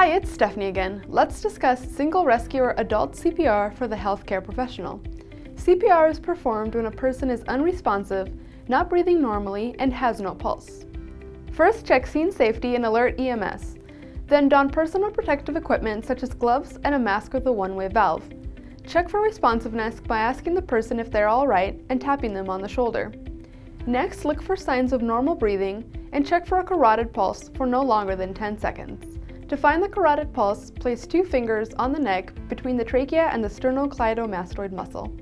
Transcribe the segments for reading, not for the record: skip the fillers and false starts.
Hi, it's Stephanie again. Let's discuss single rescuer adult CPR for the healthcare professional. CPR is performed when a person is unresponsive, not breathing normally, and has no pulse. First, check scene safety and alert EMS. Then don personal protective equipment such as gloves and a mask with a one-way valve. Check for responsiveness by asking the person if they're all right and tapping them on the shoulder. Next, look for signs of normal breathing and check for a carotid pulse for no longer than 10 seconds. To find the carotid pulse, place 2 fingers on the neck between the trachea and the sternocleidomastoid muscle.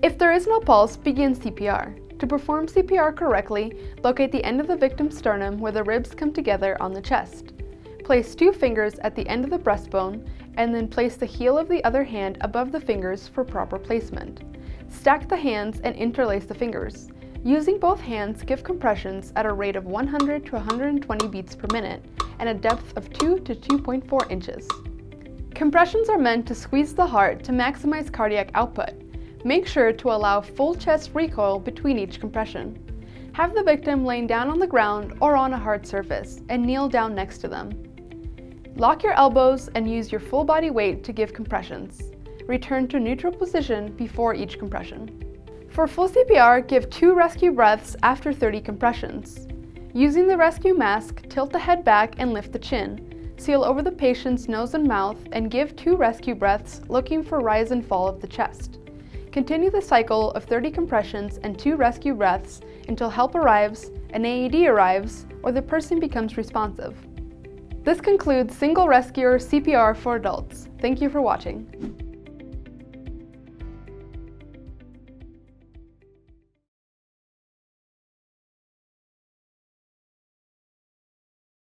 If there is no pulse, begin CPR. To perform CPR correctly, locate the end of the victim's sternum where the ribs come together on the chest. Place 2 fingers at the end of the breastbone and then place the heel of the other hand above the fingers for proper placement. Stack the hands and interlace the fingers. Using both hands, give compressions at a rate of 100 to 120 beats per minute and a depth of 2 to 2.4 inches. Compressions are meant to squeeze the heart to maximize cardiac output. Make sure to allow full chest recoil between each compression. Have the victim laying down on the ground or on a hard surface and kneel down next to them. Lock your elbows and use your full body weight to give compressions. Return to neutral position before each compression. For full CPR, give 2 rescue breaths after 30 compressions. Using the rescue mask, tilt the head back and lift the chin. Seal over the patient's nose and mouth and give 2 rescue breaths looking for rise and fall of the chest. Continue the cycle of 30 compressions and 2 rescue breaths until help arrives, an AED arrives, or the person becomes responsive. This concludes Single Rescuer CPR for Adults. Thank you for watching.